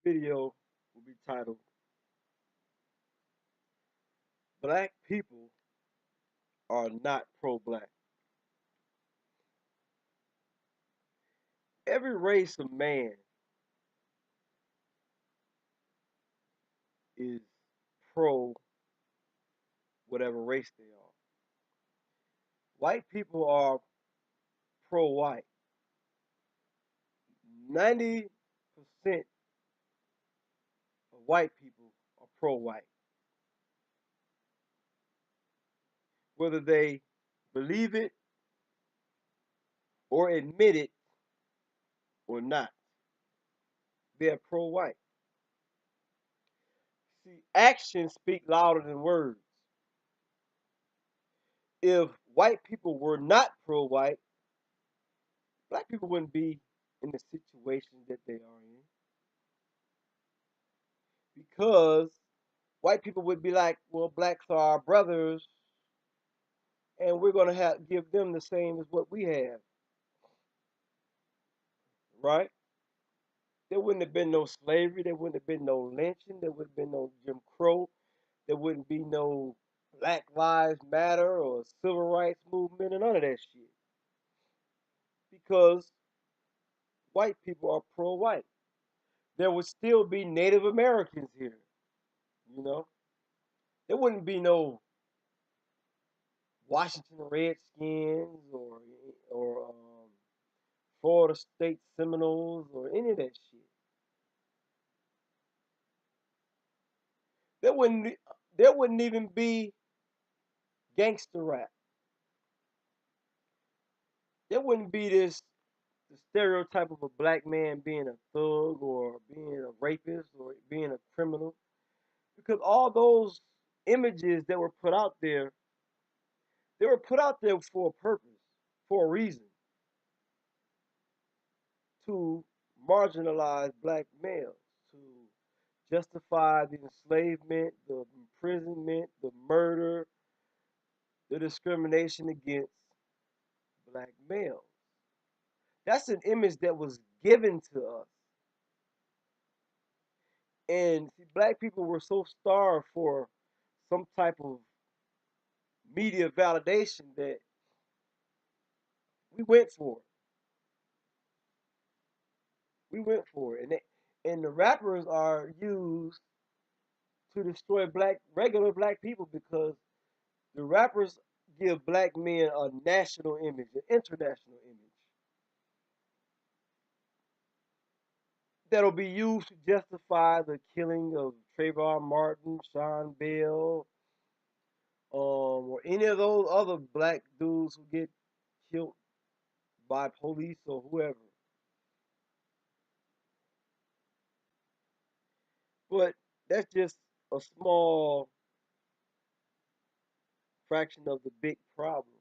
Video will be titled Black People Are Not Pro-Black. Every race of man is pro whatever race they are. White people are pro-white. 90% of white people are pro-white. Whether they believe it or admit it or not, they're pro-white. See, actions speak louder than words. If white people were not pro-white, black people wouldn't be in the situation that they are in because white people would be like, well, blacks are our brothers, and we're going to have give them the same as what we have, right? There wouldn't have been no slavery, there wouldn't have been no lynching, there wouldn't have been no Jim Crow, there wouldn't be no Black Lives Matter or Civil Rights Movement and none of that shit because white people are pro-white. There would still be Native Americans here, you know. There wouldn't be no Washington Redskins or Florida State Seminoles or any of that shit. There wouldn't there wouldn't even be gangster rap. There wouldn't be this the stereotype of a black man being a thug or being a rapist or being a criminal because all those images that were put out there, they were put out there for a purpose, for a reason, to marginalize black males, to justify the enslavement, the imprisonment, the murder, the discrimination against black males. That's an image that was given to us. And see, black people were so starved for some type of media validation that we went for it. We went for it. And the rappers are used to destroy regular black people because the rappers give black men a national image, an international image that'll be used to justify the killing of Trayvon Martin, Sean Bell, or any of those other black dudes who get killed by police or whoever. But that's just a small fraction of the big problem.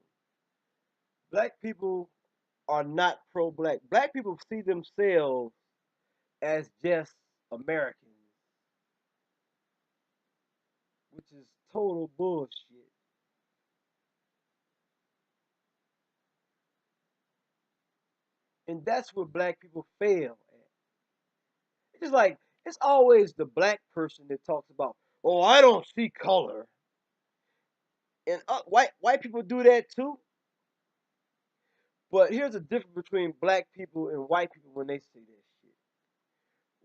Black people are not pro-black. Black people see themselves as just Americans, which is total bullshit. And that's where black people fail at. It's just like it's always the black person that talks about, "Oh, I don't see color," and white people do that too. But here's the difference between black people and white people when they say that shit.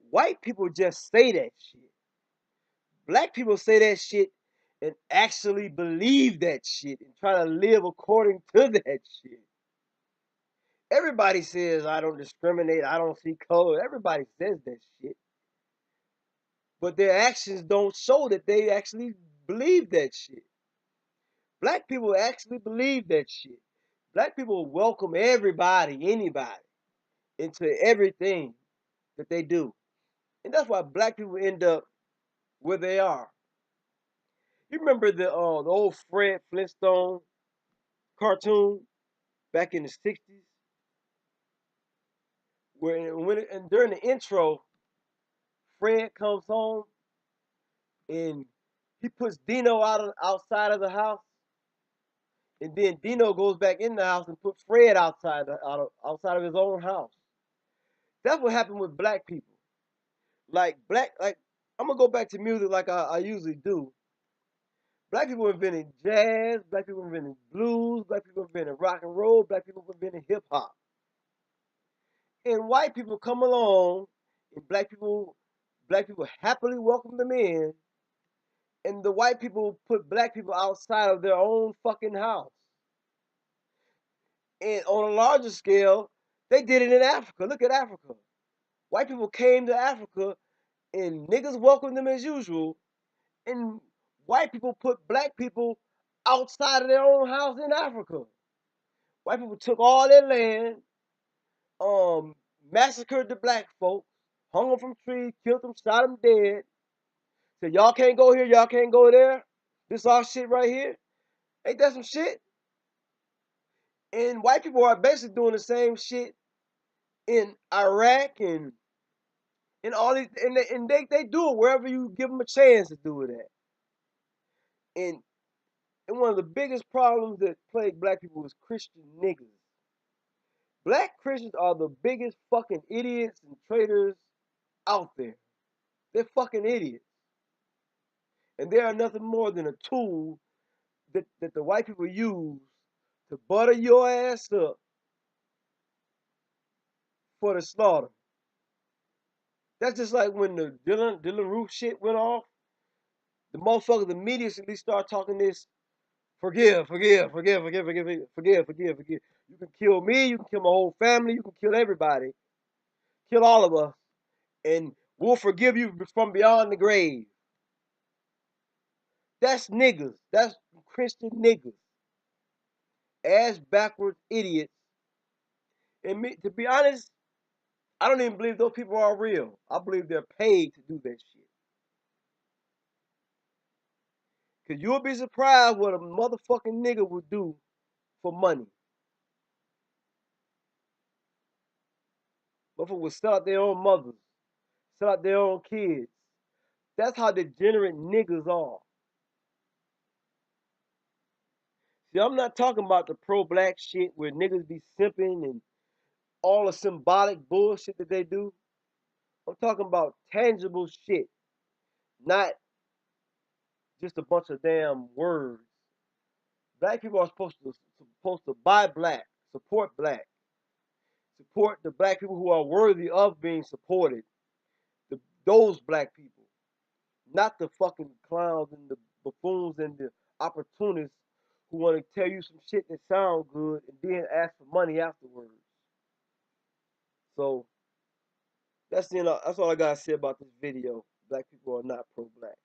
White people just say that shit. Black people say that shit and actually believe that shit and try to live according to that shit. Everybody says I don't discriminate, I don't see color. Everybody says that shit. But their actions don't show that they actually believe that shit. Black people actually believe that shit. Black people welcome everybody, anybody, into everything that they do. And that's why black people end up where they are. You remember the old Fred Flintstone cartoon back in the '60s, where and during the intro, Fred comes home and he puts Dino outside of the house, and then Dino goes back in the house and puts Fred outside of his own house. That's what happened with black people. Like I'm gonna go back to music like I usually do. Black people invented jazz, black people invented blues, black people invented rock and roll, black people invented hip hop. And white people come along and black people happily welcome them in, and the white people put black people outside of their own fucking house. And on a larger scale, they did it in Africa. Look at Africa. White people came to Africa and niggas welcomed them as usual, and white people put black people outside of their own house in Africa. White people took all their land, um, massacred the black folks, hung them from trees, killed them, shot them dead. Said y'all can't go here, y'all can't go there. This our shit right here. Ain't that some shit? And white people are basically doing the same shit in Iraq and all these, and they do it wherever you give them a chance to do it at. And one of the biggest problems that plague black people is Christian niggas. Black Christians are the biggest fucking idiots and traitors out there. They're fucking idiots. And they are nothing more than a tool that the white people use to butter your ass up for the slaughter. That's just like when the Dylan Roof shit went off. The motherfuckers immediately start talking this forgive, forgive, forgive, forgive, forgive, forgive, forgive, forgive. You can kill me, you can kill my whole family, you can kill everybody, kill all of us, and we'll forgive you from beyond the grave. That's niggas. That's Christian niggas. Ass backwards idiots. And me, to be honest, I don't even believe those people are real. I believe they're paid to do that shit. Cause you'll be surprised what a motherfucking nigga would do for money. Motherfuckers would sell out their own mothers, sell out their own kids. That's how degenerate niggas are. See, I'm not talking about the pro-black shit where niggas be simping and all the symbolic bullshit that they do. I'm talking about tangible shit, not just a bunch of damn words. Black people are supposed to buy black, support the black people who are worthy of being supported. Those black people, not the fucking clowns and the buffoons and the opportunists who want to tell you some shit that sound good and then ask for money afterwards. So that's all I gotta say about this video. Black people are not pro-black.